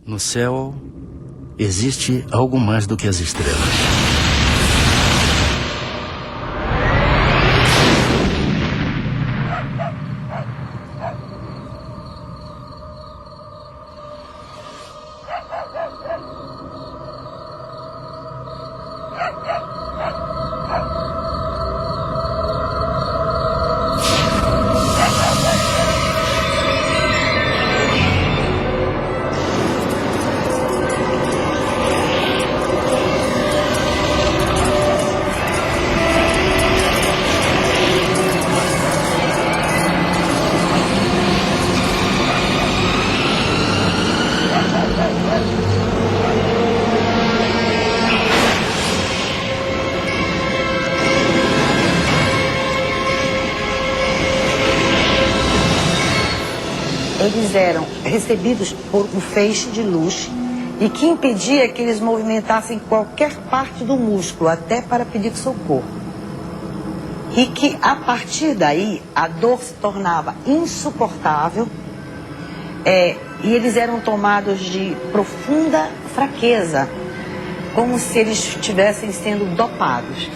No céu, existe algo mais do que as estrelas. Eles eram recebidos por um feixe de luz e que impedia que eles movimentassem qualquer parte do músculo, até para pedir socorro. E que, a partir daí, a dor se tornava insuportável e eles eram tomados de profunda fraqueza, como se eles estivessem sendo dopados.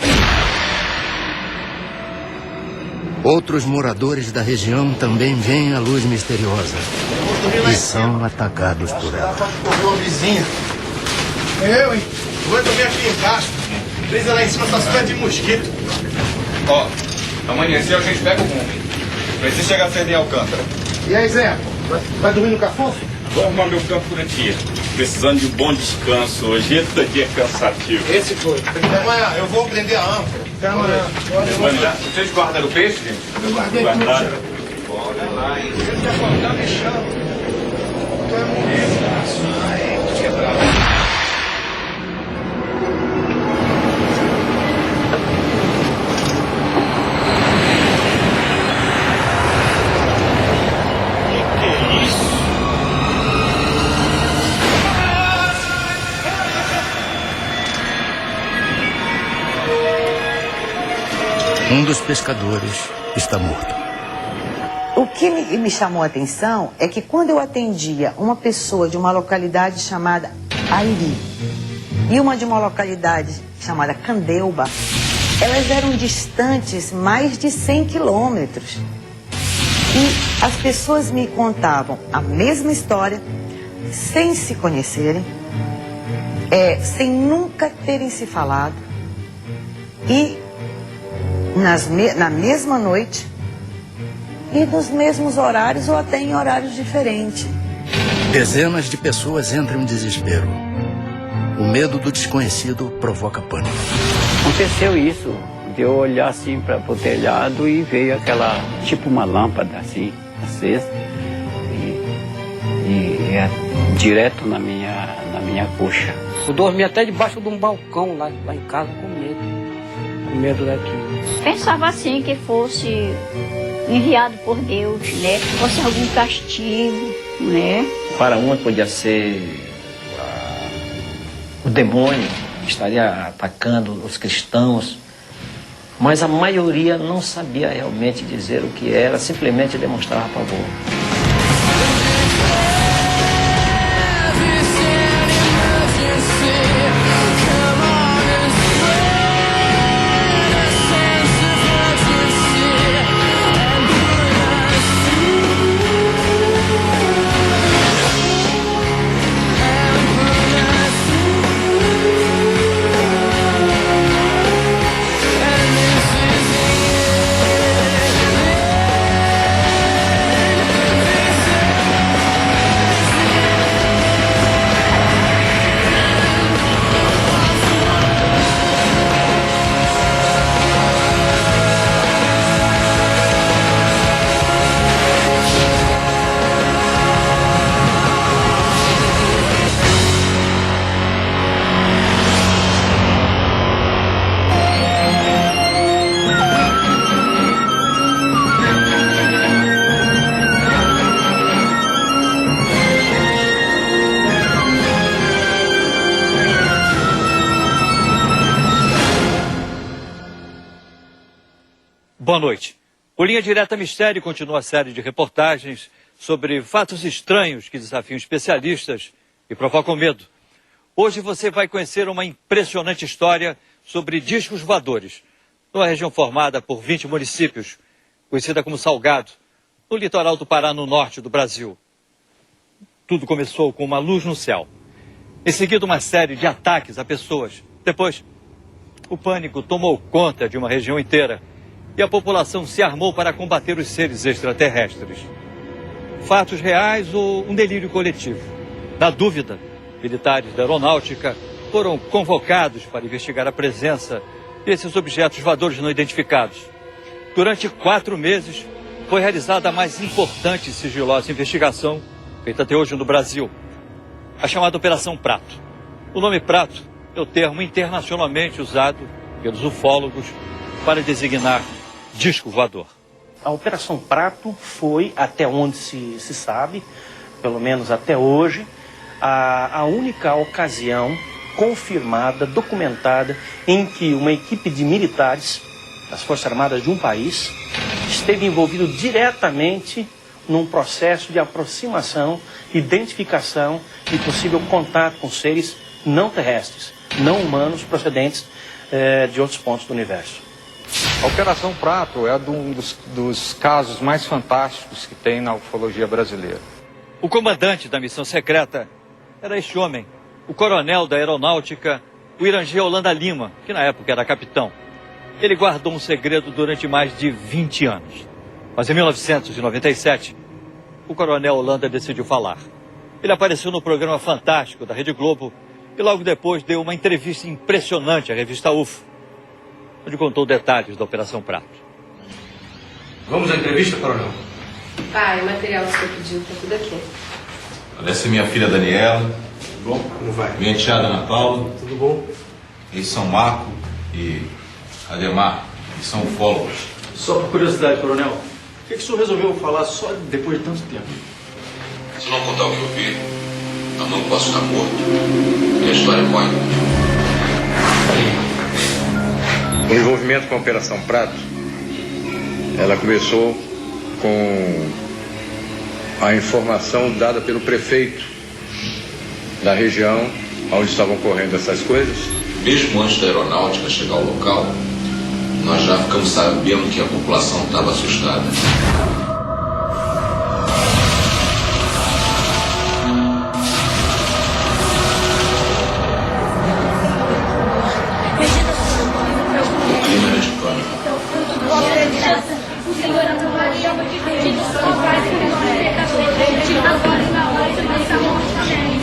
Outros moradores da região também veem a luz misteriosa e são atacados por ela. Ô, vizinho. Eu, hein? Vou dormir aqui embaixo. Brisa lá em cima tá super de mosquito. Ó, amanheceu, a gente pega o rumo. Precisa chegar cedo em Alcântara. E aí, Zé? Vai dormir no cafofo? Vou arrumar meu campo por aqui. Precisando de um bom descanso hoje. Esse daqui é cansativo. Esse foi. Amanhã eu vou prender a âncora. Até amanhã. Vocês guardaram o peixe, gente? Eu guardei Guardaram? tudo. Olha lá, hein? Se ele acordar, me chama. Tu é morrer. Aí, tô quebrado. Um dos pescadores está morto. O que me chamou a atenção é que quando eu atendia uma pessoa de uma localidade chamada Airi e uma de uma localidade chamada Candeuba, elas eram distantes mais de 100 quilômetros. E as pessoas me contavam a mesma história, sem se conhecerem, sem nunca terem se falado, e na mesma noite e nos mesmos horários ou até em horários diferentes. Dezenas de pessoas entram em desespero. O medo do desconhecido provoca pânico. Aconteceu isso, de eu olhar assim para o telhado e veio aquela, tipo uma lâmpada assim, acesa, e direto na minha coxa. Eu dormi até debaixo de um balcão lá em casa com medo daquilo. Pensava assim que fosse enviado por Deus, né? Que fosse algum castigo, né? Para uma podia ser o demônio que estaria atacando os cristãos, mas a maioria não sabia realmente dizer o que era, simplesmente demonstrava pavor. Boa noite. O Linha Direta Mistério continua a série de reportagens sobre fatos estranhos que desafiam especialistas e provocam medo. Hoje você vai conhecer uma impressionante história sobre discos voadores, numa região formada por 20 municípios, conhecida como Salgado, no litoral do Pará, no norte do Brasil. Tudo começou com uma luz no céu. Em seguida, uma série de ataques a pessoas. Depois, o pânico tomou conta de uma região inteira e a população se armou para combater os seres extraterrestres. Fatos reais ou um delírio coletivo? Na dúvida, militares da aeronáutica foram convocados para investigar a presença desses objetos voadores não identificados. Durante 4 meses, foi realizada a mais importante e sigilosa investigação feita até hoje no Brasil, a chamada Operação Prato. O nome Prato é o termo internacionalmente usado pelos ufólogos para designar disco voador. A Operação Prato foi, até onde se sabe, pelo menos até hoje, a única ocasião confirmada, documentada, em que uma equipe de militares das Forças Armadas de um país esteve envolvido diretamente num processo de aproximação, identificação e possível contato com seres não terrestres, não humanos, procedentes de outros pontos do universo. A Operação Prato é um dos casos mais fantásticos que tem na ufologia brasileira. O comandante da missão secreta era este homem, o coronel da aeronáutica, o Irangê Holanda Lima, que na época era capitão. Ele guardou um segredo durante mais de 20 anos. Mas em 1997, o coronel Holanda decidiu falar. Ele apareceu no programa Fantástico da Rede Globo e logo depois deu uma entrevista impressionante à revista UFO, onde contou detalhes da Operação Prato. Vamos à entrevista, coronel? Pai, o material que você pediu tá tudo aqui. Essa é minha filha Daniela. Tudo bom? Como vai? Minha enteada Ana Paula. Tudo bom? Eles são Marco e Ademar, que são ufólogos. Só por curiosidade, coronel, por que o senhor resolveu falar só depois de tanto tempo? Se não contar o que eu vi, eu não posso estar morto. E a história corre. O envolvimento com a Operação Prato, ela começou com a informação dada pelo prefeito da região onde estavam ocorrendo essas coisas. Mesmo antes da aeronáutica chegar ao local, nós já ficamos sabendo que a população estava assustada.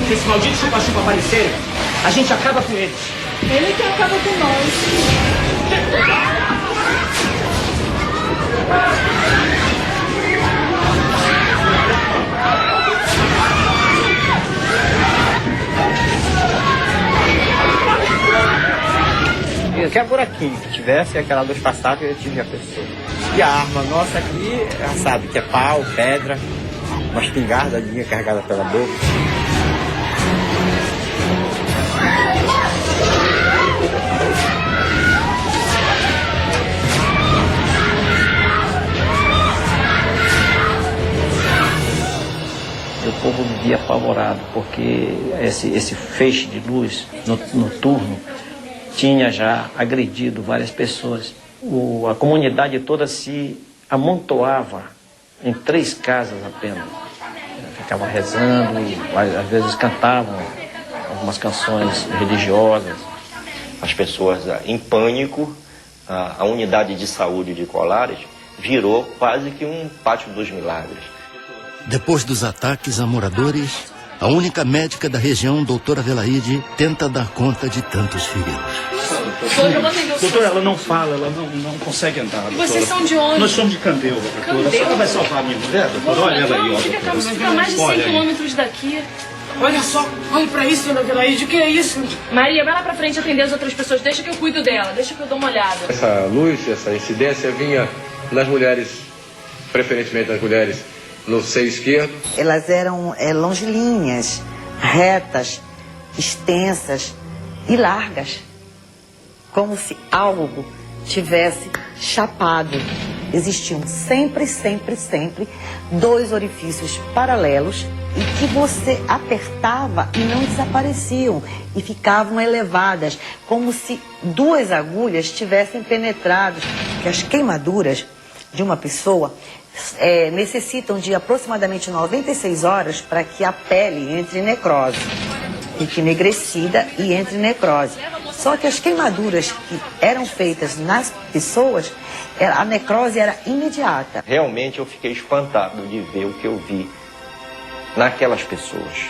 Se esse maldito chupa-chupa aparecer, a gente acaba com eles. Ele que acaba com nós. Qualquer buraquinho que tivesse, aquela luz passava e eu tive a pessoa. E a arma nossa aqui, já sabe que é pau, pedra, uma espingardadinha carregada pela boca. O povo vivia apavorado, porque esse feixe de luz noturno tinha já agredido várias pessoas. A comunidade toda se amontoava em 3 casas apenas. Ficava rezando, às vezes cantavam algumas canções religiosas. As pessoas em pânico, a unidade de saúde de Colares virou quase que um pátio dos milagres. Depois dos ataques a moradores, a única médica da região, doutora Velaide, tenta dar conta de tantos feridos. Doutora, ela não fala, ela não consegue andar. E vocês são de onde? Nós somos de Candeuva, doutora. A senhora vai salvar a minha mulher, doutora? Olha ela aí, ó. Fica a mais de 100 quilômetros daqui. Olha só, olha pra isso, dona Velaide, o que é isso? Maria, vai lá pra frente atender as outras pessoas. Deixa que eu cuido dela, deixa que eu dou uma olhada. Essa luz, essa incidência vinha nas mulheres, preferentemente nas mulheres no seio esquerdo. Elas eram longilíneas, retas, extensas e largas, como se algo tivesse chapado. Existiam sempre 2 orifícios paralelos e que você apertava e não desapareciam e ficavam elevadas, como se 2 agulhas tivessem penetrado, que as queimaduras de uma pessoa necessitam de aproximadamente 96 horas para que a pele entre em necrose, fique enegrecida e entre em necrose. Só que as queimaduras que eram feitas nas pessoas, a necrose era imediata. Realmente eu fiquei espantado de ver o que eu vi naquelas pessoas.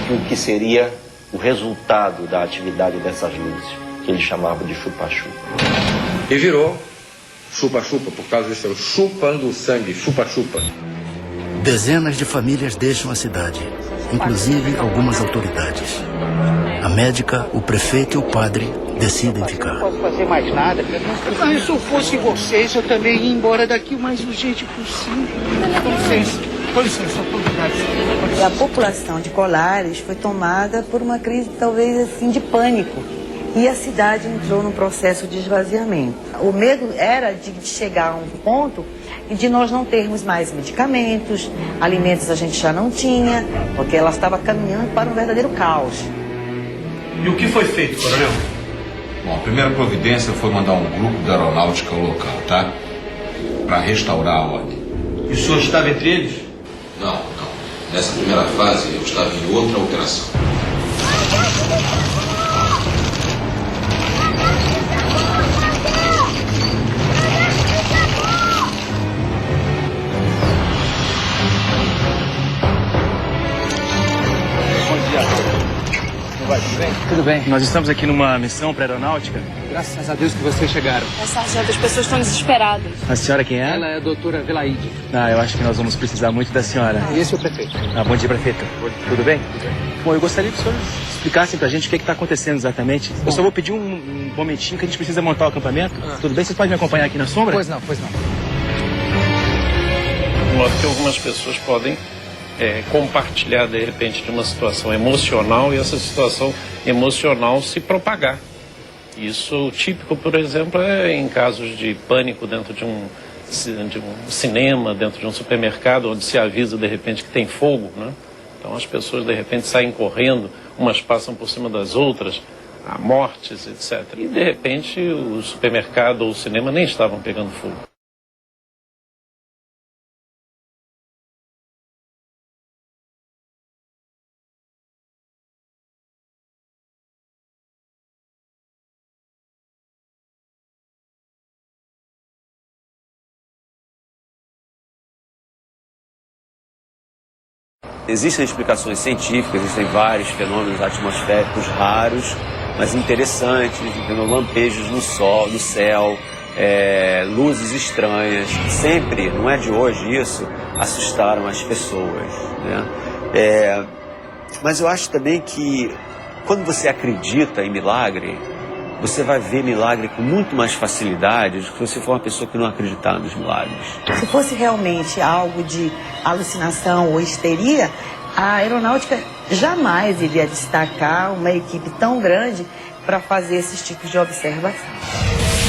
O que seria o resultado da atividade dessas luzes, que ele chamava de chupa-chupa. E virou chupa-chupa, por causa desse chupando o sangue, chupa-chupa. Dezenas de famílias deixam a cidade, inclusive algumas autoridades. A médica, o prefeito e o padre decidem ficar. Não posso fazer mais nada. Mas se eu fosse vocês, eu também ia embora daqui o mais urgente possível. Com licença, autoridade. E a população de Colares foi tomada por uma crise, talvez assim, de pânico. E a cidade entrou num processo de esvaziamento. O medo era de chegar a um ponto de nós não termos mais medicamentos, alimentos a gente já não tinha, porque ela estava caminhando para um verdadeiro caos. E o que foi feito, coronel? Bom, a primeira providência foi mandar um grupo da aeronáutica ao local, tá? Para restaurar a ordem. E o senhor estava entre eles? Não. Nessa primeira fase eu estava em outra operação. Tudo bem. Nós estamos aqui numa missão para aeronáutica. Graças a Deus que vocês chegaram. Sargento, as pessoas estão desesperadas. A senhora quem é? Ela é a doutora Velaide. Eu acho que nós vamos precisar muito da senhora. E esse é o prefeito. Bom dia, prefeito. Tudo bem? Bom, eu gostaria que os senhores explicassem pra gente o que está acontecendo exatamente. Eu só vou pedir um momentinho que a gente precisa montar o acampamento. Tudo bem? Vocês podem me acompanhar aqui na sombra? Pois não. De modo que algumas pessoas podem compartilhar, de repente, de uma situação emocional e essa situação emocional se propagar. Isso típico, por exemplo, é em casos de pânico dentro de um cinema, dentro de um supermercado, onde se avisa, de repente, que tem fogo, né? Então as pessoas, de repente, saem correndo, umas passam por cima das outras, há mortes, etc. E, de repente, o supermercado ou o cinema nem estavam pegando fogo. Existem explicações científicas, existem vários fenômenos atmosféricos raros, mas interessantes, entendeu? Lampejos no céu, luzes estranhas. Sempre, não é de hoje isso, assustaram as pessoas, né? Mas eu acho também que quando você acredita em milagre, você vai ver milagre com muito mais facilidade do que se você for uma pessoa que não acreditar nos milagres. Se fosse realmente algo de alucinação ou histeria, a aeronáutica jamais iria destacar uma equipe tão grande para fazer esses tipos de observação.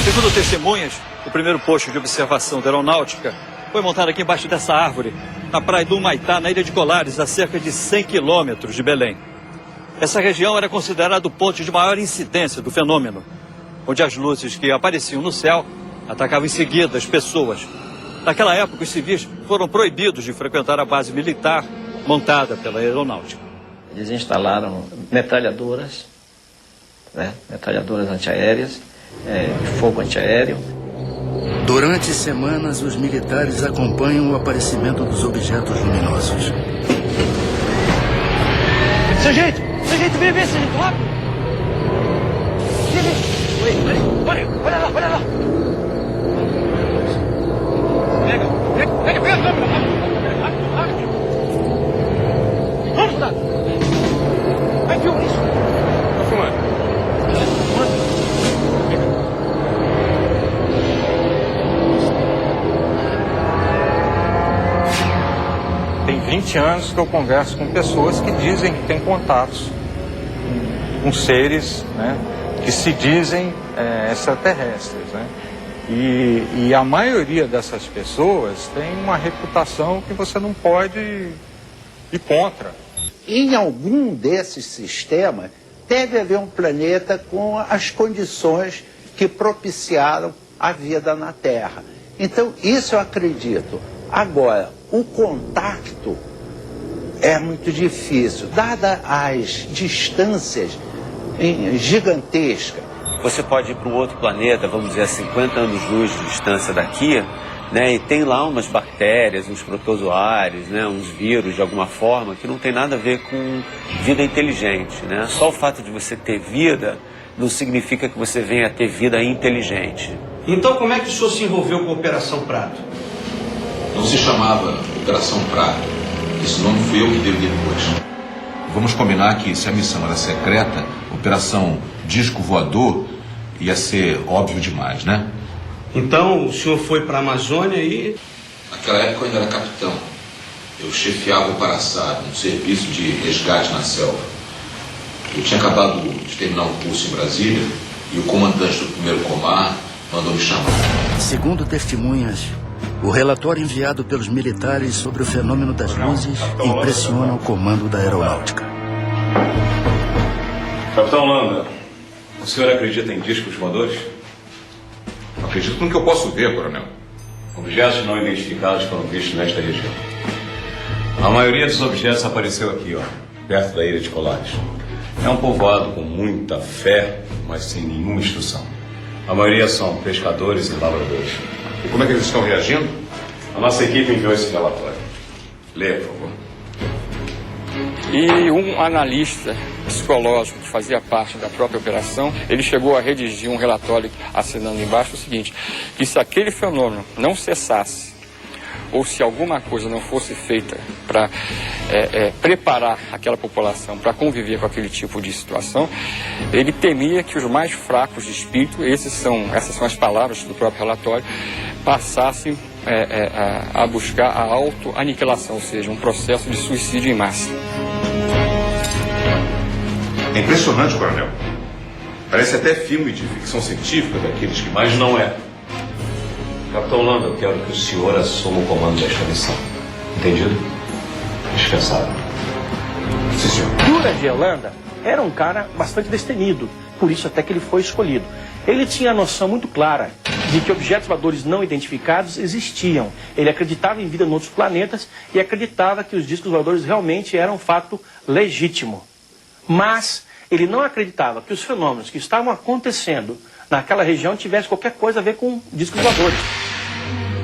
Segundo testemunhas, o primeiro posto de observação da aeronáutica foi montado aqui embaixo dessa árvore, na praia do Humaitá, na ilha de Colares, a cerca de 100 quilômetros de Belém. Essa região era considerada o ponto de maior incidência do fenômeno, onde as luzes que apareciam no céu atacavam em seguida as pessoas. Naquela época, os civis foram proibidos de frequentar a base militar montada pela aeronáutica. Eles instalaram metralhadoras, metralhadoras antiaéreas, de fogo antiaéreo. Durante semanas, os militares acompanham o aparecimento dos objetos luminosos. Sargento, vem, sargento, rápido! Olha lá! Pega a câmera, rápido! Vamos, Dado! Vai, filma isso! Tá filmando. Tem 20 anos que eu converso com pessoas que dizem que têm contatos com seres, né, que se dizem extraterrestres, né? E a maioria dessas pessoas tem uma reputação que você não pode e contra. Em algum desses sistemas, deve haver um planeta com as condições que propiciaram a vida na Terra. Então, isso eu acredito. Agora, o contacto é muito difícil, dadas as distâncias gigantescas. Você pode ir para um outro planeta, vamos dizer, a 50 anos-luz de distância daqui, né, e tem lá umas bactérias, uns protozoários, né, uns vírus de alguma forma, que não tem nada a ver com vida inteligente, né? Só o fato de você ter vida não significa que você venha a ter vida inteligente. Então como é que o senhor se envolveu com a Operação Prato? Não se chamava Operação Prato. Esse nome fui eu que dei depois. Vamos combinar que se a missão era secreta, Operação Disco Voador ia ser óbvio demais, né? Então o senhor foi para a Amazônia e... Naquela época eu ainda era capitão. Eu chefiava o Paraçab, um serviço de resgate na selva. Eu tinha acabado de terminar um curso em Brasília e o comandante do primeiro comar mandou me chamar. Segundo testemunhas, o relatório enviado pelos militares sobre o fenômeno das luzes impressiona o comando da aeronáutica. Capitão Landa, o senhor acredita em discos voadores? Acredito no que eu posso ver, coronel. Objetos não identificados foram vistos nesta região. A maioria dos objetos apareceu aqui, ó, perto da ilha de Colares. É um povoado com muita fé, mas sem nenhuma instrução. A maioria são pescadores e lavradores. E como é que eles estão reagindo? A nossa equipe enviou esse relatório. Leia, por favor. E um analista psicológico que fazia parte da própria operação, ele chegou a redigir um relatório assinando embaixo o seguinte, que se aquele fenômeno não cessasse, ou se alguma coisa não fosse feita para preparar aquela população para conviver com aquele tipo de situação, ele temia que os mais fracos de espírito, essas são as palavras do próprio relatório, passassem a buscar a autoaniquilação, ou seja, um processo de suicídio em massa. É impressionante, coronel. Parece até filme de ficção científica daqueles que... Mas não é. Capitão Landa, eu quero que o senhor assuma o comando desta missão. Entendido? Dispensável. Sim, senhor. Jura de Holanda era um cara bastante destemido, por isso até que ele foi escolhido. Ele tinha a noção muito clara de que objetos voadores não identificados existiam. Ele acreditava em vida em outros planetas e acreditava que os discos voadores realmente eram um fato legítimo. Mas ele não acreditava que os fenômenos que estavam acontecendo naquela região tivessem qualquer coisa a ver com discos voadores.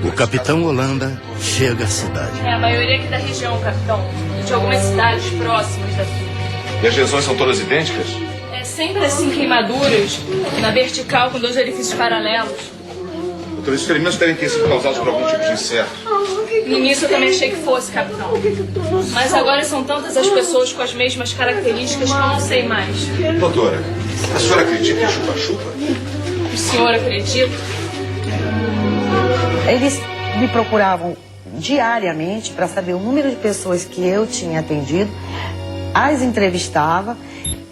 O capitão Holanda chega à cidade. É a maioria aqui da região, capitão. E de algumas cidades próximas daqui. E as lesões são todas idênticas? É sempre assim, queimaduras, na vertical com 2 orifícios paralelos. Doutor, esses ferimentos devem ter sido causados por algum tipo de inseto. No início eu também achei que fosse, capitão. Mas agora são tantas as pessoas com as mesmas características que eu não sei mais. Doutora, a senhora acredita em chupa-chupa? O senhor acredita? Eles me procuravam diariamente para saber o número de pessoas que eu tinha atendido, as entrevistava.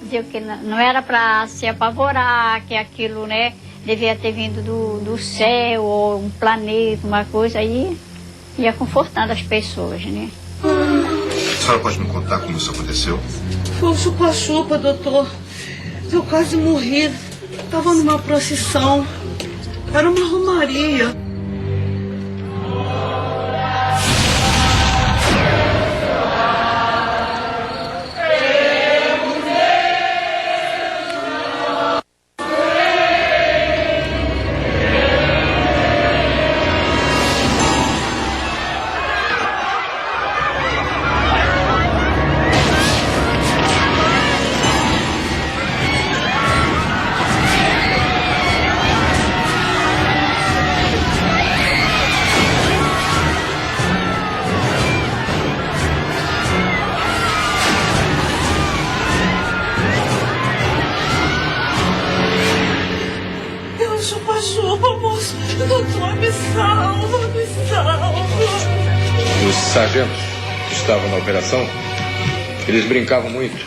Dizer que não era para se apavorar, que aquilo, né, devia ter vindo do céu ou um planeta, uma coisa aí. Ia confortando as pessoas, né? A senhora pode me contar como isso aconteceu? Foi um chupa-chupa, doutor. Eu quase morri. Estava numa procissão. Era uma romaria. Chupa-chupa, moço. Doutor, me salva, me salva. Os sargentos que estavam na operação, eles brincavam muito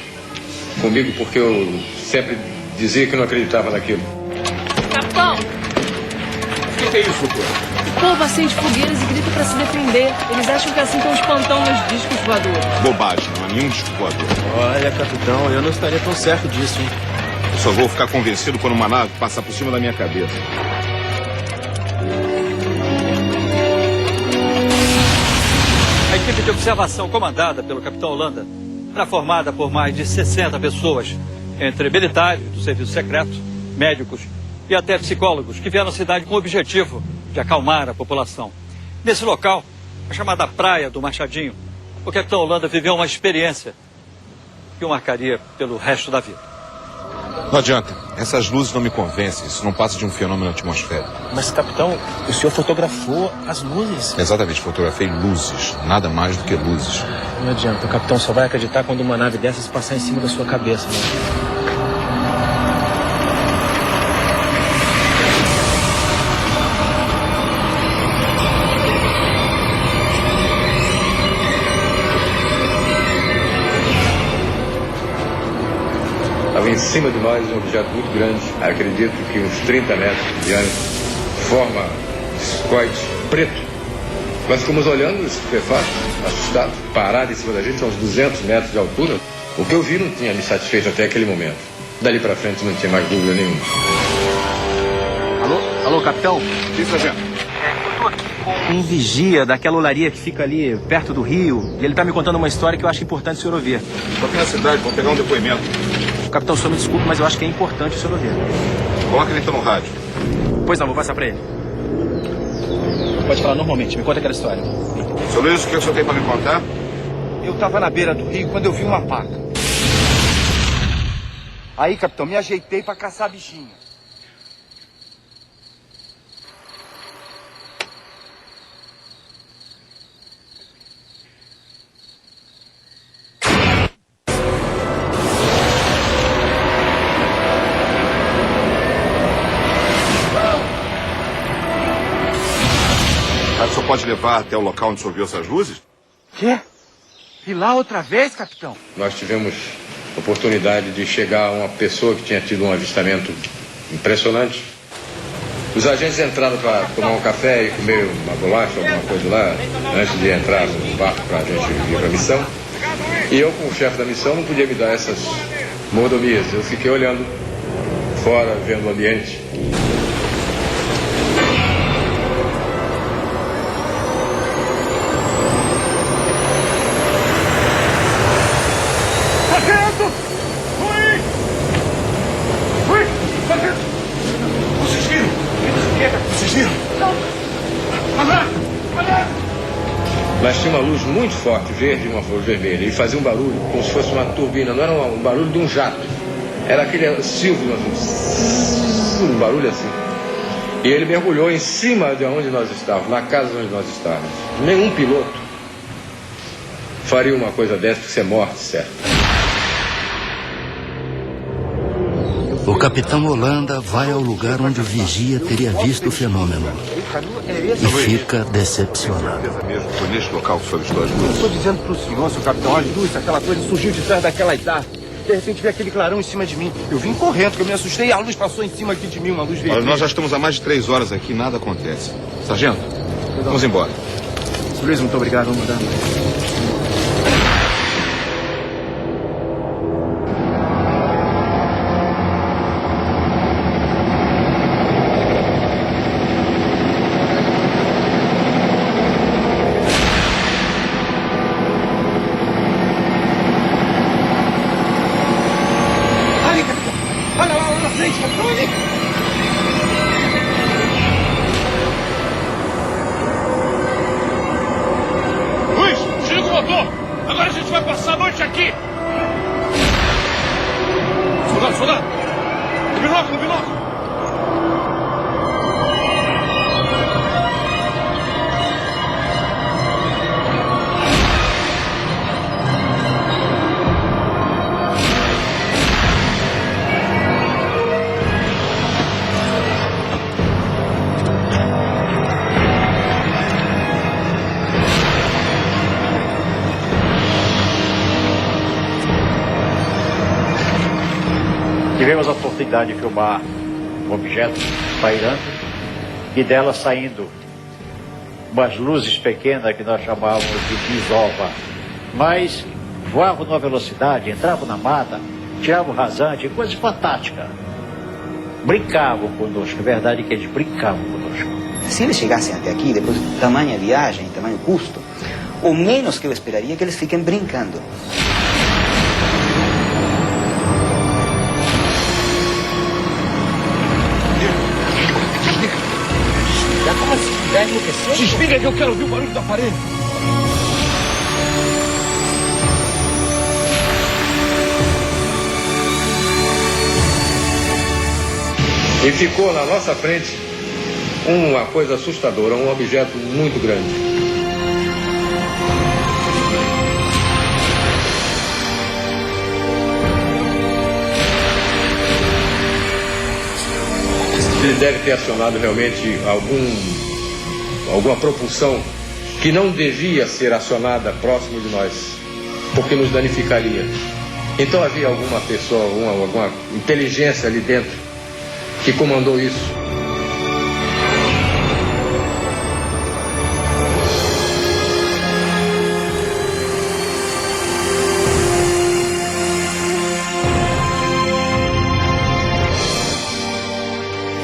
comigo porque eu sempre dizia que não acreditava naquilo. Capitão, o que é isso, doutor? O povo acende fogueiras e grita pra se defender. Eles acham que assim estão espantando os discos voadores. Bobagem, não há nenhum disco voador. Olha, capitão, eu não estaria tão certo disso, hein? Eu só vou ficar convencido quando uma nave passar por cima da minha cabeça. A equipe de observação comandada pelo capitão Holanda era formada por mais de 60 pessoas, entre militares do serviço secreto, médicos e até psicólogos, que vieram à cidade com o objetivo de acalmar a população. Nesse local, a chamada Praia do Machadinho, o capitão Holanda viveu uma experiência que o marcaria pelo resto da vida. Não adianta. Essas luzes não me convencem. Isso não passa de um fenômeno atmosférico. Mas, capitão, o senhor fotografou as luzes. Exatamente, fotografei luzes. Nada mais do que luzes. Não adianta. O capitão só vai acreditar quando uma nave dessas passar em cima da sua cabeça, né? Estava em cima de nós um objeto muito grande, acredito que uns 30 metros de diâmetro, forma discoide preto. Nós ficamos olhando, estupefatos, assustados, parado em cima da gente, a uns 200 metros de altura. O que eu vi não tinha me satisfeito até aquele momento. Dali para frente não tinha mais dúvida nenhuma. Alô, capitão? Sim, sargento. Eu tô aqui com um vigia daquela olaria que fica ali perto do rio, e ele tá me contando uma história que eu acho importante o senhor ouvir. Tô aqui na cidade, vou pegar um depoimento. Capitão, o senhor me desculpe, mas eu acho que é importante o senhor ouvir. Coloca ele então no rádio. Pois não, vou passar pra ele. Pode falar normalmente, me conta aquela história. Seu Luiz, o que o senhor tem para me contar? Eu tava na beira do rio quando eu vi uma paca. Aí, capitão, me ajeitei pra caçar a bichinha. O senhor pode levar até o local onde o senhor viu essas luzes? Quê? Ir lá outra vez, capitão? Nós tivemos oportunidade de chegar a uma pessoa que tinha tido um avistamento impressionante. Os agentes entraram para tomar um café e comer uma bolacha, alguma coisa lá, antes de entrar no barco para a gente ir para a missão. E eu, como chefe da missão, não podia me dar essas mordomias. Eu fiquei olhando fora, vendo o ambiente. Mas tinha uma luz muito forte, verde e uma flor vermelha, e fazia um barulho como se fosse uma turbina, não era um barulho de um jato, era aquele silvio, um barulho assim. E ele mergulhou em cima de onde nós estávamos, na casa onde nós estávamos. Nenhum piloto faria uma coisa dessa, porque isso é morte, certo? O capitão Holanda vai ao lugar onde o vigia teria visto o fenômeno e fica decepcionado. Foi neste local que o senhor avistou as Eu luzes? estou dizendo pro senhor, seu capitão, as luzes, aquela coisa surgiu de trás daquela árvore. De repente veio aquele clarão em cima de mim. Eu vim correndo, porque eu me assustei e a luz passou em cima aqui de mim, uma luz vermelha. Olha, nós já estamos há mais de 3 horas aqui, nada acontece. Sargento, vamos embora. Luiz, muito obrigado, vamos mudar. Luiz, desliga o motor! Agora a gente vai passar a noite aqui! Soldado, soldado! No binóculo, no binóculo! Tivemos a oportunidade de filmar um objeto pairando e dela saindo umas luzes pequenas que nós chamávamos de desova. Mas voavam numa velocidade, entravam na mata, tiravam rasante, coisas fantásticas. Brincavam conosco, a verdade é que eles brincavam conosco. Se eles chegassem até aqui, depois do tamanho viagem, tamanho custo, o menos que eu esperaria é que eles fiquem brincando. Já enlouqueceu? Desliga que eu quero ouvir o barulho do aparelho. E ficou na nossa frente uma coisa assustadora, um objeto muito grande. Ele deve ter acionado realmente alguma propulsão que não devia ser acionada próximo de nós, porque nos danificaria. Então havia alguma pessoa, alguma inteligência ali dentro que comandou isso.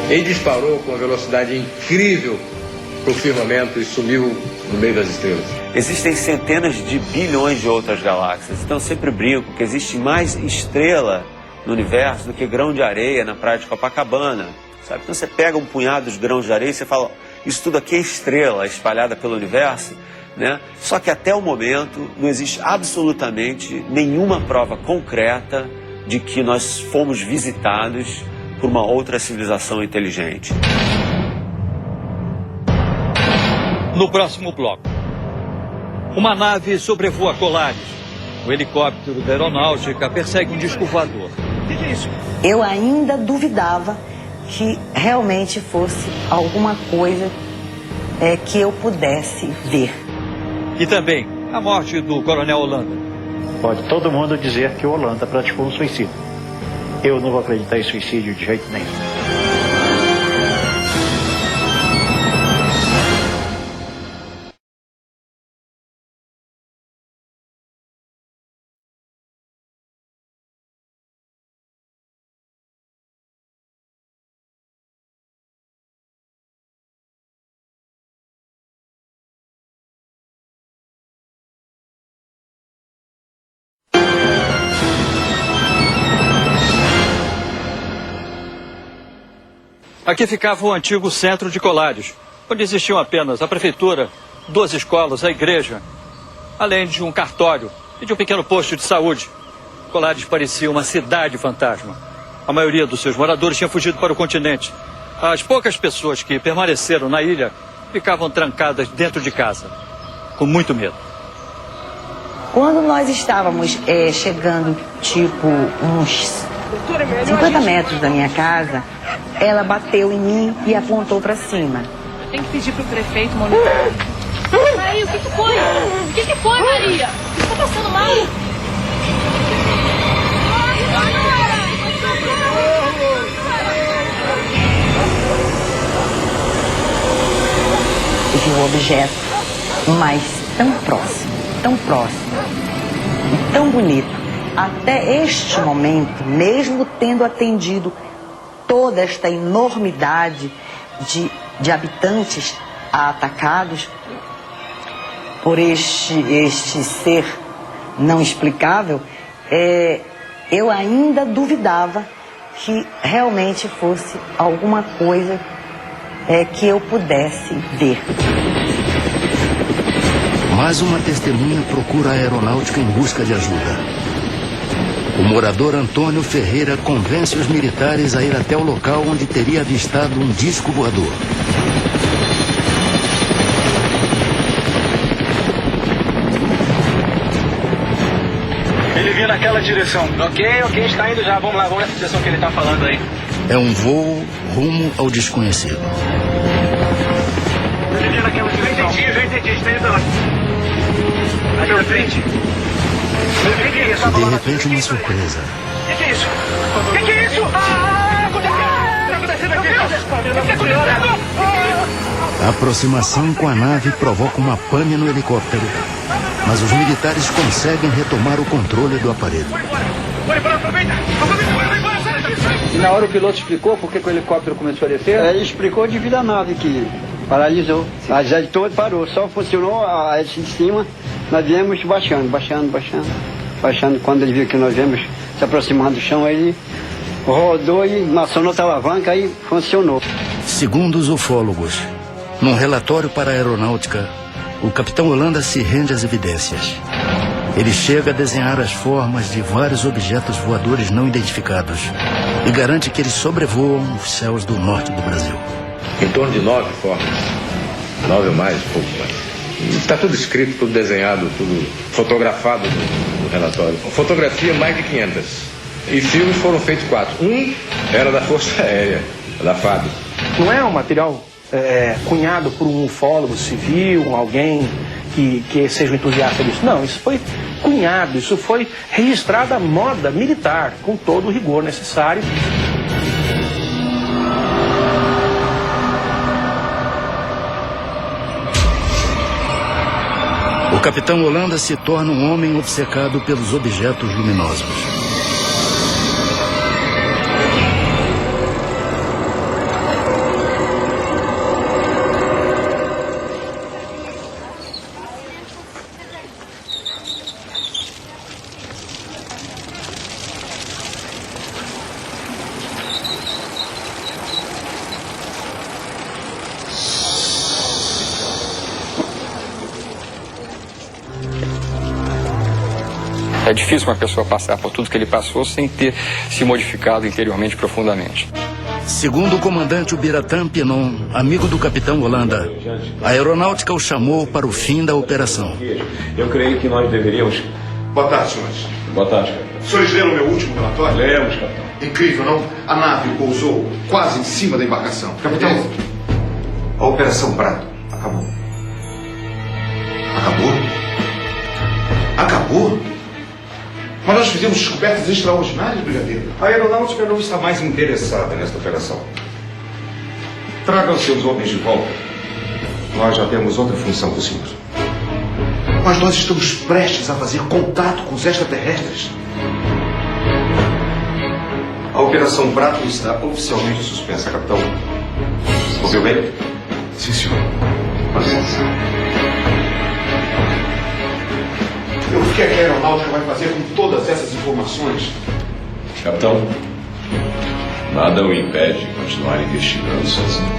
Ele disparou com uma velocidade incrível para o firmamento e sumiu no meio das estrelas. Existem centenas de bilhões de outras galáxias, então eu sempre brinco que existe mais estrela no universo do que grão de areia na praia de Copacabana, sabe? Então você pega um punhado de grãos de areia e você fala, isso tudo aqui é estrela espalhada pelo universo, né? Só que até o momento não existe absolutamente nenhuma prova concreta de que nós fomos visitados por uma outra civilização inteligente. No próximo bloco, uma nave sobrevoa Colares. O helicóptero da aeronáutica persegue um disco voador. O que é isso? Eu ainda duvidava que realmente fosse alguma coisa que eu pudesse ver. E também a morte do coronel Holanda. Pode todo mundo dizer que o Holanda praticou um suicídio. Eu não vou acreditar em suicídio de jeito nenhum. Aqui ficava o antigo centro de Colares, onde existiam apenas a prefeitura, 2 escolas, a igreja, além de um cartório e de um pequeno posto de saúde. Colares parecia uma cidade fantasma. A maioria dos seus moradores tinha fugido para o continente. As poucas pessoas que permaneceram na ilha ficavam trancadas dentro de casa, com muito medo. Quando nós estávamos chegando, tipo, uns 50 metros da minha casa, ela bateu em mim e apontou para cima. Tem que pedir pro prefeito monitorar. Maria, o que foi? O que foi, Maria? O que tá passando mal? E vi um objeto, mas tão próximo e tão bonito. Até este momento, mesmo tendo atendido toda esta enormidade de habitantes atacados por este ser não explicável, eu ainda duvidava que realmente fosse alguma coisa que eu pudesse ver. Mais uma testemunha procura a aeronáutica em busca de ajuda. O morador Antônio Ferreira convence os militares a ir até o local onde teria avistado um disco voador. Ele vinha naquela direção. Ok, está indo já. Vamos lá, vamos nessa direção que ele está falando aí. É um voo rumo ao desconhecido. Ele vinha naquela direção. Já entendi, está indo lá. Aqui na frente. De repente, uma surpresa. O que é isso? O que é isso? Aconteceu! A aproximação com a nave provoca uma pane no helicóptero, mas os militares conseguem retomar o controle do aparelho. E na hora o piloto explicou por que o helicóptero começou a descer? Ele explicou devido à nave que paralisou. A hélice toda parou, só funcionou a hélice de cima. Nós viemos baixando. Quando ele viu que nós viemos se aproximando do chão, ele rodou e acionou a alavanca e funcionou. Segundo os ufólogos, num relatório para a aeronáutica, o capitão Holanda se rende às evidências. Ele chega a desenhar as formas de vários objetos voadores não identificados e garante que eles sobrevoam os céus do norte do Brasil. Em torno de 9 formas. 9 ou mais, pouco mais. Está tudo escrito, tudo desenhado, tudo fotografado no relatório. Fotografia, mais de 500. E filmes foram feitos 4. Um era da Força Aérea, da FAB. Não é um material cunhado por um ufólogo civil, alguém que seja um entusiasta disso. Não, isso foi cunhado, isso foi registrado à moda militar, com todo o rigor necessário. O capitão Holanda se torna um homem obcecado pelos objetos luminosos. É difícil uma pessoa passar por tudo que ele passou sem ter se modificado interiormente profundamente. Segundo o comandante Ubiratã Pinon, amigo do capitão Holanda, a aeronáutica o chamou para o fim da operação. Eu creio que nós deveríamos... Boa tarde, senhores. Boa tarde, capitão. Os senhores leram o meu último relatório? Lemos, capitão. Incrível, não? A nave pousou quase em cima da embarcação. Capitão, a Operação Prato acabou. Acabou? Acabou? Mas nós fizemos descobertas extraordinárias, brigadeiro. A aeronáutica não está mais interessada nesta operação. Tragam seus homens de volta. Nós já temos outra função para o senhor. Mas nós estamos prestes a fazer contato com os extraterrestres. A Operação Prato está oficialmente suspensa, capitão. Ouviu bem? Sim, senhor. Com licença. O que é que a aeronáutica vai fazer com todas essas informações? Capitão, nada o impede de continuar investigando sozinho.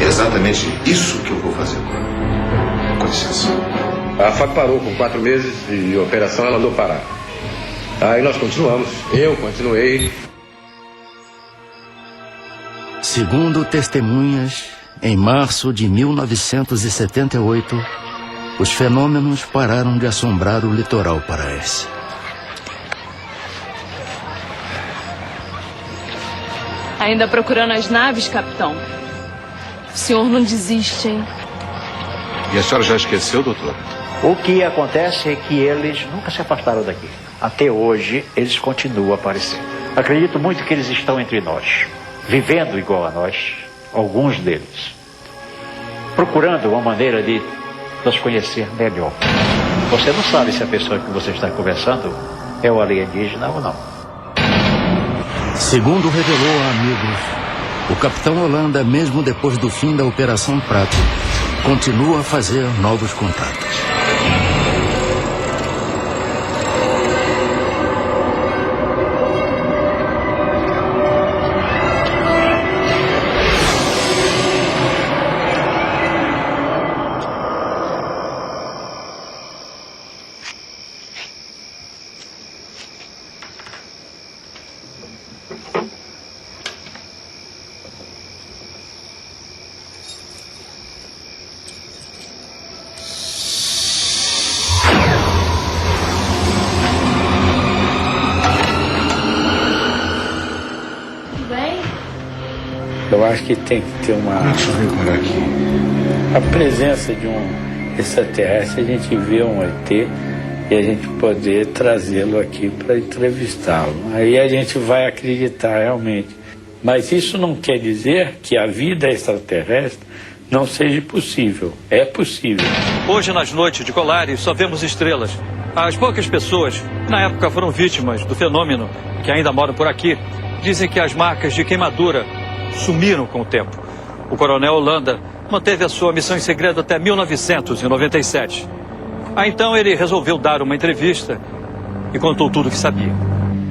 É exatamente isso que eu vou fazer agora. Com licença. A FAB parou com 4 meses e a operação ela mandou parar. Aí nós continuamos. Eu continuei. Segundo testemunhas, em março de 1978, os fenômenos pararam de assombrar o litoral paraense. Ainda procurando as naves, capitão? O senhor não desiste, hein? E a senhora já esqueceu, doutor? O que acontece é que eles nunca se afastaram daqui. Até hoje, eles continuam a aparecer. Acredito muito que eles estão entre nós, vivendo igual a nós, alguns deles, procurando uma maneira de nos conhecer melhor. Você não sabe se a pessoa que você está conversando é o alienígena ou não. Segundo revelou a amigos, o capitão Holanda, mesmo depois do fim da Operação Prato, continua a fazer novos contatos. Eu acho que tem que ter uma... A presença de um extraterrestre, a gente vê um ET e a gente poder trazê-lo aqui para entrevistá-lo. Aí a gente vai acreditar realmente Mas isso não quer dizer que a vida extraterrestre não seja possível. É possível. Hoje, nas noites de Colares, só vemos estrelas. As poucas pessoas que na época foram vítimas do fenômeno, que ainda moram por aqui, dizem que as marcas de queimadura sumiram com o tempo. O coronel Holanda manteve a sua missão em segredo até 1997. Aí então ele resolveu dar uma entrevista e contou tudo o que sabia.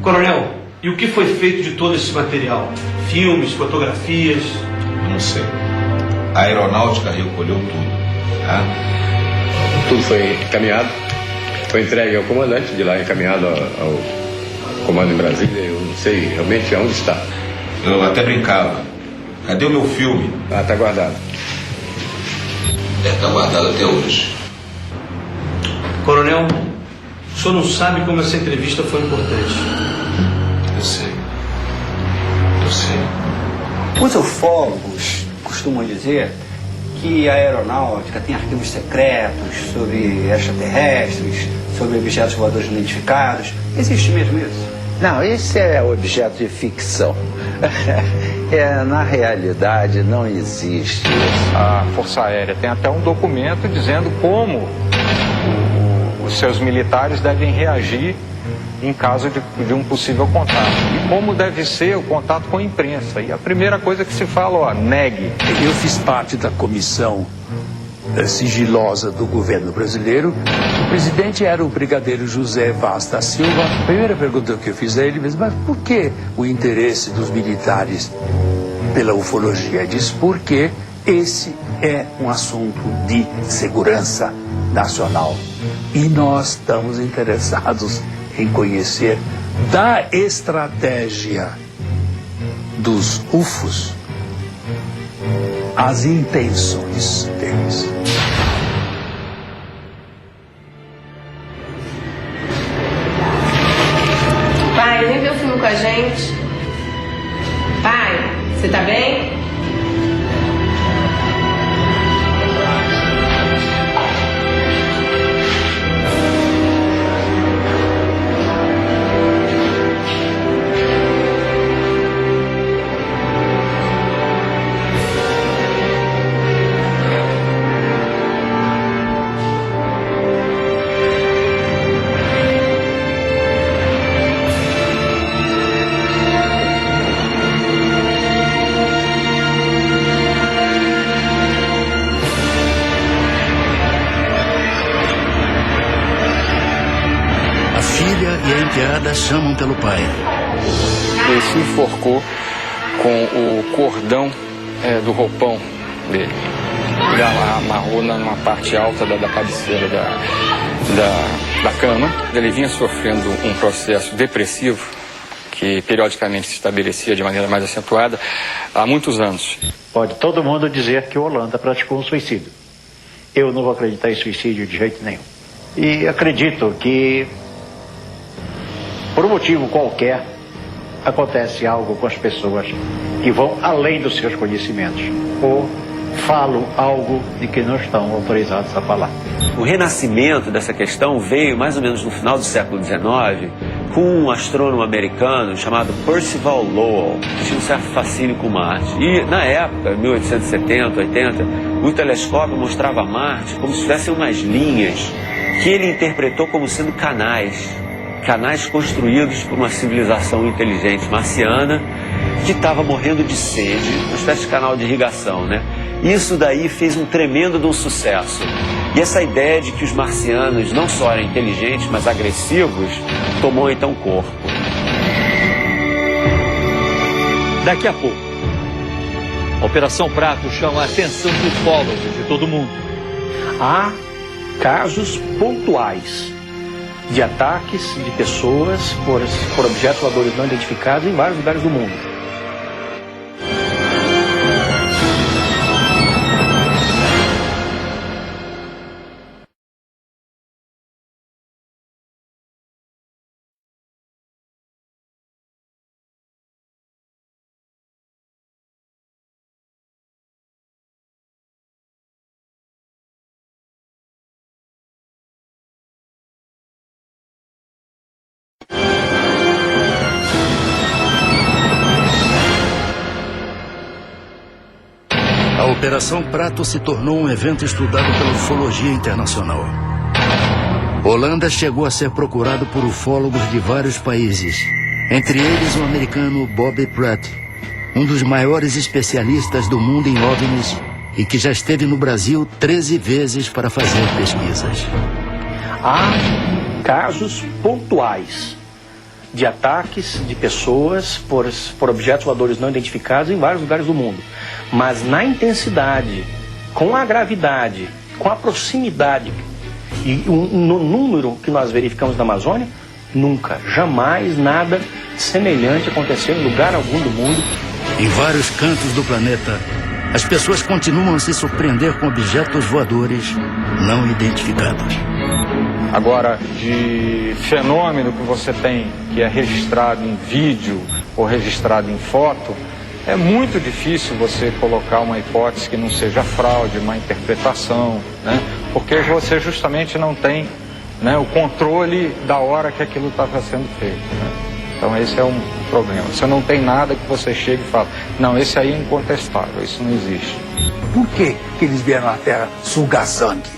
Coronel, e o que foi feito de todo esse material? Filmes, fotografias? Não sei. A aeronáutica recolheu tudo. Tá? Tudo foi encaminhado, foi entregue ao comandante de lá, encaminhado ao comando em Brasília. Eu não sei realmente onde está. Eu até brincava. Cadê o meu filme? Ah, tá guardado. Tá guardado até hoje. Coronel, o senhor não sabe como essa entrevista foi importante. Eu sei. Eu sei. Os ufólogos costumam dizer que a aeronáutica tem arquivos secretos sobre extraterrestres, sobre objetos voadores não identificados. Existe mesmo isso? Não, isso é objeto de ficção. Na realidade, não existe. A Força Aérea tem até um documento dizendo como os seus militares devem reagir em caso de um possível contato. E como deve ser o contato com a imprensa. E a primeira coisa que se fala, negue. Eu fiz parte da comissão sigilosa do governo brasileiro. O presidente era o brigadeiro José Vaz da Silva. A primeira pergunta que eu fiz a ele, mas por que o interesse dos militares pela ufologia? Diz porque esse é um assunto de segurança nacional. E nós estamos interessados em conhecer da estratégia dos UFOs as intenções deles. Pai, vem ver o filme com a gente. Pai, você tá bem? Chamam pelo pai. Ele se enforcou com o cordão do roupão dele. Ele amarrou numa parte alta da cabeceira da cama. Ele vinha sofrendo um processo depressivo que periodicamente se estabelecia de maneira mais acentuada há muitos anos. Pode todo mundo dizer que o Holanda praticou um suicídio. Eu não vou acreditar em suicídio de jeito nenhum. E acredito que por um motivo qualquer, acontece algo com as pessoas que vão além dos seus conhecimentos ou falam algo de que não estão autorizados a falar. O renascimento dessa questão veio mais ou menos no final do século XIX com um astrônomo americano chamado Percival Lowell, que tinha um certo fascínio com Marte. E na época, 1870, 80, o telescópio mostrava Marte como se tivessem umas linhas que ele interpretou como sendo canais construídos por uma civilização inteligente marciana que estava morrendo de sede, uma espécie de canal de irrigação, né? Isso daí fez um tremendo de um sucesso. E essa ideia de que os marcianos não só eram inteligentes, mas agressivos, tomou então corpo. Daqui a pouco, a Operação Prato chama a atenção dos ufólogos de todo mundo. Há casos pontuais de ataques de pessoas por objetos voadores não identificados em vários lugares do mundo. Operação Prato se tornou um evento estudado pela ufologia internacional. Holanda chegou a ser procurado por ufólogos de vários países, entre eles o americano Bob Pratt, um dos maiores especialistas do mundo em OVNIs e que já esteve no Brasil 13 vezes para fazer pesquisas. Há casos pontuais de ataques de pessoas por objetos voadores não identificados em vários lugares do mundo. Mas na intensidade, com a gravidade, com a proximidade e no número que nós verificamos na Amazônia, nunca, jamais nada semelhante aconteceu em lugar algum do mundo. Em vários cantos do planeta, as pessoas continuam a se surpreender com objetos voadores não identificados. Agora, de fenômeno que você tem, que é registrado em vídeo ou registrado em foto, é muito difícil você colocar uma hipótese que não seja fraude, uma interpretação, né? Porque você justamente não tem, né, o controle da hora que aquilo estava sendo feito, né? Então esse é um problema. Você não tem nada que você chegue e fale, não, esse aí é incontestável, isso não existe. Por que eles vieram à Terra sugar sangue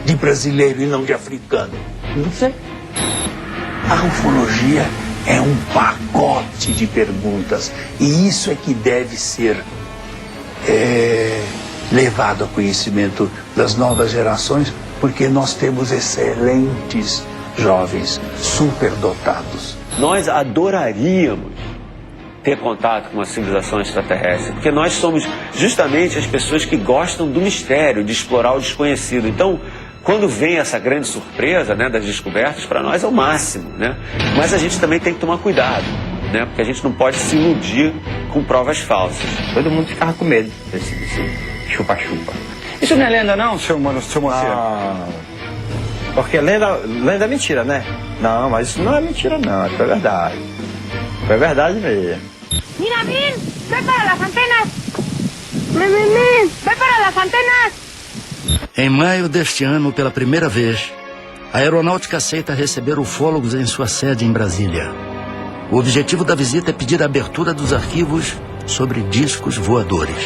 de brasileiro e não de africano? Não sei. A ufologia é um pacote de perguntas e isso é que deve ser levado ao conhecimento das novas gerações, porque nós temos excelentes jovens superdotados. Nós adoraríamos ter contato com uma civilização extraterrestre, porque nós somos justamente as pessoas que gostam do mistério, de explorar o desconhecido. Então, quando vem essa grande surpresa, né, das descobertas, para nós é o máximo, né? Mas a gente também tem que tomar cuidado, né? Porque a gente não pode se iludir com provas falsas. Todo mundo ficava com medo desse chupa-chupa. Isso não é lenda não, seu Moacir? Porque lenda é mentira, né? Não, mas isso não é mentira não, é verdade. É verdade mesmo. Mira, Min, vai para as antenas. Min, vai para as antenas. Em maio deste ano, pela primeira vez, a aeronáutica aceita receber ufólogos em sua sede em Brasília. O objetivo da visita é pedir a abertura dos arquivos sobre discos voadores.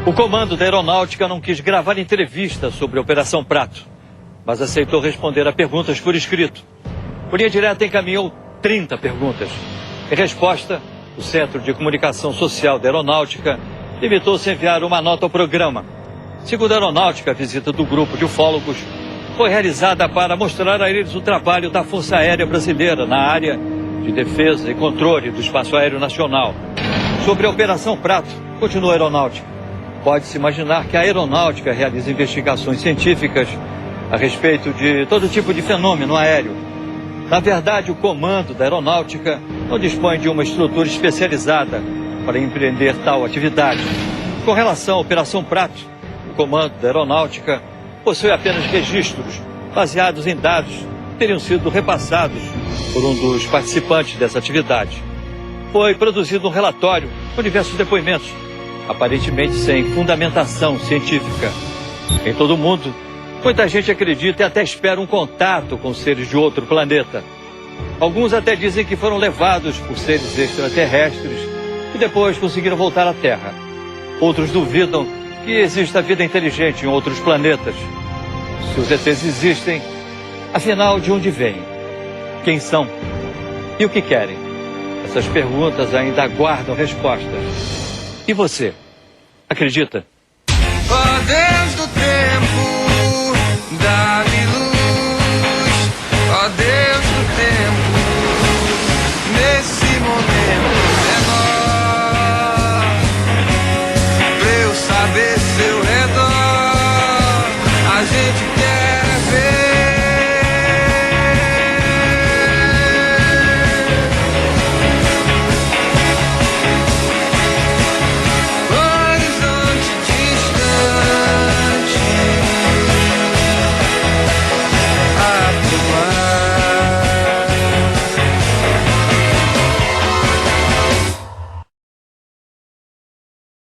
O comando da aeronáutica não quis gravar entrevista sobre a Operação Prato, mas aceitou responder a perguntas por escrito. O Linha Direta encaminhou 30 perguntas. Em resposta, o Centro de Comunicação Social da Aeronáutica limitou-se a enviar uma nota ao programa. Segundo a Aeronáutica, a visita do grupo de ufólogos foi realizada para mostrar a eles o trabalho da Força Aérea Brasileira na área de defesa e controle do espaço aéreo nacional. Sobre a Operação Prato, continua a Aeronáutica. Pode-se imaginar que a Aeronáutica realiza investigações científicas a respeito de todo tipo de fenômeno aéreo. Na verdade, o comando da Aeronáutica não dispõe de uma estrutura especializada para empreender tal atividade. Com relação à Operação Prato, o comando da Aeronáutica possui apenas registros baseados em dados que teriam sido repassados por um dos participantes dessa atividade. Foi produzido um relatório com diversos depoimentos, aparentemente sem fundamentação científica. Em todo o mundo, muita gente acredita e até espera um contato com seres de outro planeta. Alguns até dizem que foram levados por seres extraterrestres e depois conseguiram voltar à Terra. Outros duvidam que exista vida inteligente em outros planetas. Se os ETs existem, afinal, de onde vêm? Quem são? E o que querem? Essas perguntas ainda aguardam respostas. E você? Acredita? Desde o tempo